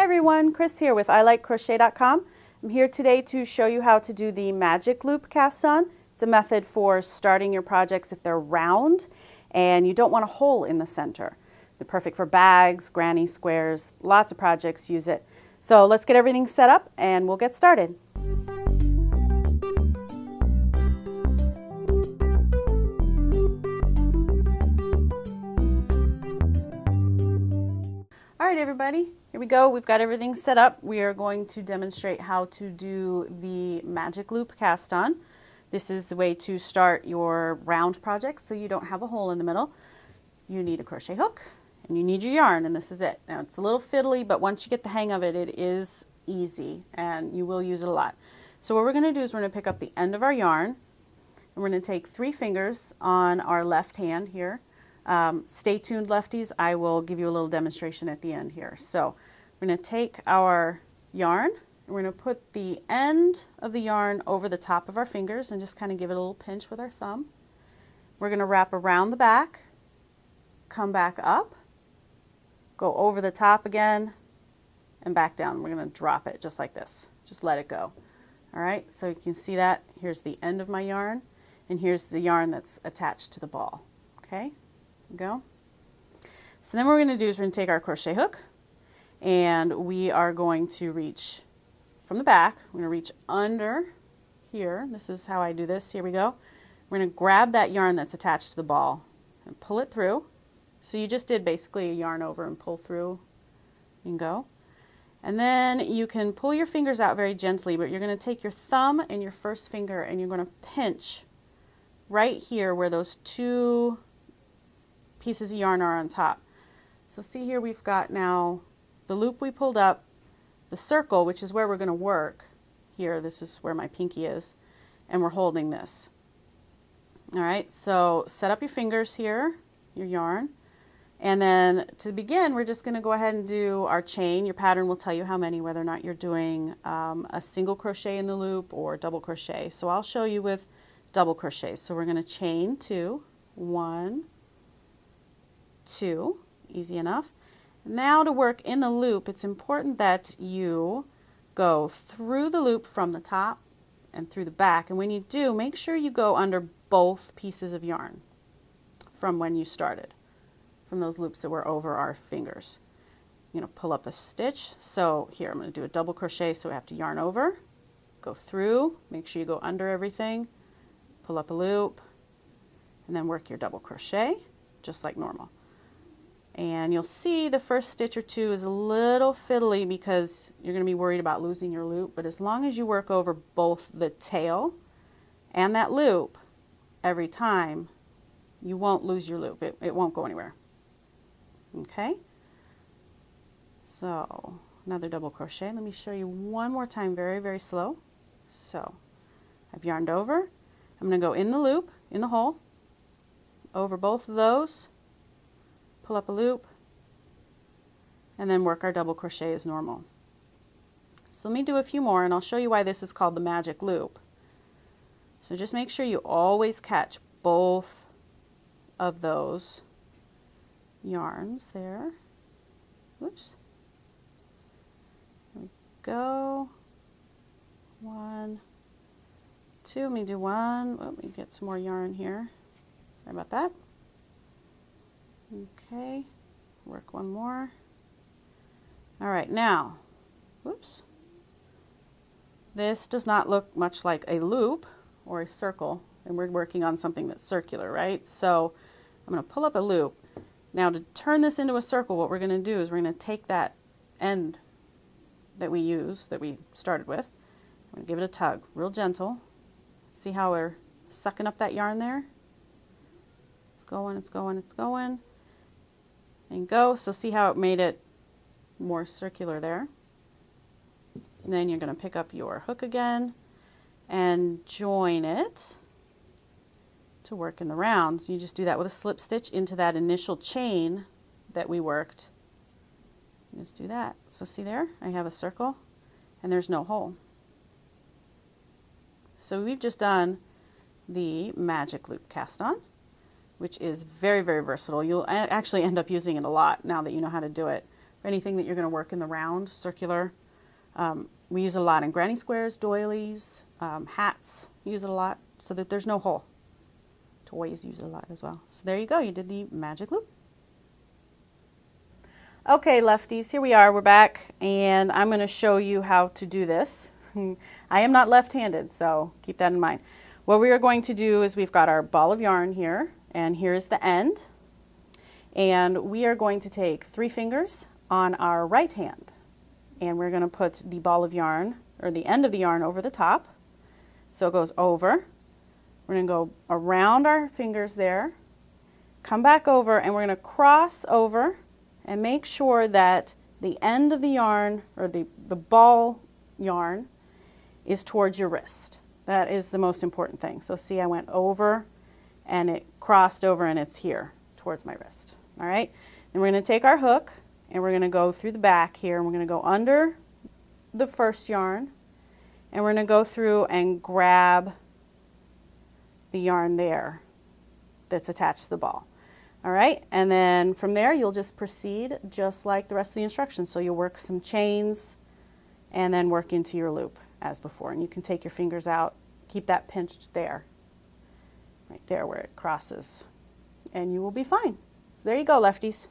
everyone, Chris here with ILikeCrochet.com. I'm here today to show you how to do the magic loop cast on. It's a method for starting your projects if they're round and you don't want a hole in the center. They're perfect for bags, granny squares, lots of projects use it. So let's get everything set up and we'll get started. All right, everybody, here we go. We've got everything set up. We are going to demonstrate how to do the magic loop cast on. This is the way to start your round projects so you don't have a hole in the middle. You need a crochet hook and you need your yarn, and this is it. Now it's a little fiddly, but once you get the hang of it, it is easy and you will use it a lot. So what we're going to do is we're going to pick up the end of our yarn and we're going to take 3 fingers on our left hand here. Stay tuned, lefties. I will give you a little demonstration at the end here. So we're going to take our yarn and we're going to put the end of the yarn over the top of our fingers and just kind of give it a little pinch with our thumb. We're going to wrap around the back, come back up, go over the top again, and back down. We're going to drop it just like this. Just let it go. All right, so you can see that. Here's the end of my yarn, and here's the yarn that's attached to the ball. Okay? Go. So then what we're going to do is we're going to take our crochet hook and we are going to reach from the back. We're going to reach under here. This is how I do this. Here we go. We're going to grab that yarn that's attached to the ball and pull it through. So you just did basically a yarn over and pull through and go. And then you can pull your fingers out very gently, but you're going to take your thumb and your first finger and you're going to pinch right here where those 2 pieces of yarn are on top. So see here we've got now the loop we pulled up, the circle, which is where we're going to work here. This is where my pinky is, and we're holding this. All right, so set up your fingers here, your yarn, and then to begin we're just going to go ahead and do our chain. Your pattern will tell you how many, whether or not you're doing a single crochet in the loop or double crochet. So I'll show you with double crochet. So we're going to chain 2, 1, 2, easy enough. Now to work in the loop, it's important that you go through the loop from the top and through the back, and when you do, make sure you go under both pieces of yarn from when you started, from those loops that were over our fingers. You're going to pull up a stitch. So here I'm going to do a double crochet, so we have to yarn over, go through, make sure you go under everything, pull up a loop, and then work your double crochet just like normal. And you'll see the first stitch or 2 is a little fiddly because you're going to be worried about losing your loop, but as long as you work over both the tail and that loop every time, you won't lose your loop. It won't go anywhere. Okay? So another double crochet. Let me show you one more time, very, very slow. So I've yarned over. I'm going to go in the loop, in the hole, over both of those, pull up a loop, and then work our double crochet as normal. So let me do a few more and I'll show you why this is called the magic loop. So just make sure you always catch both of those yarns there. Whoops. There we go. 1, 2. Let me do 1. Let me get some more yarn here. Sorry about that. Okay, work one more. All right, now, whoops. This does not look much like a loop or a circle, and we're working on something that's circular, right? So I'm going to pull up a loop. Now to turn this into a circle, what we're going to do is we're going to take that end that we use, that we started with, I'm going to give it a tug, real gentle. See how we're sucking up that yarn there? It's going, it's going, it's going. And go. So see how it made it more circular there. And then you're going to pick up your hook again and join it to work in the rounds. You just do that with a slip stitch into that initial chain that we worked. Just do that. So see there, I have a circle and there's no hole. So we've just done the magic loop cast on, which is very, very versatile. You'll actually end up using it a lot now that you know how to do it. anything that you're going to work in the round, circular. We use it a lot in granny squares, doilies, hats, use it a lot so that there's no hole. Toys use it a lot as well. So there you go, you did the magic loop. Okay, lefties, here we are, we're back, and I'm going to show you how to do this. I am not left-handed, so keep that in mind. What we are going to do is we've got our ball of yarn here, and here's the end. And we are going to take 3 fingers on our right hand, and we're going to put the ball of yarn, or the end of the yarn, over the top. So it goes over. We're going to go around our fingers there, come back over, and we're going to cross over and make sure that the end of the yarn, or the ball yarn, is towards your wrist. That is the most important thing. So see, I went over and it crossed over and it's here towards my wrist. All right, and we're going to take our hook and we're going to go through the back here, and we're going to go under the first yarn, and we're going to go through and grab the yarn there that's attached to the ball. All right, and then from there you'll just proceed just like the rest of the instructions. So you'll work some chains and then work into your loop as before. And you can take your fingers out, keep that pinched there, right there where it crosses, and you will be fine. So there you go, lefties.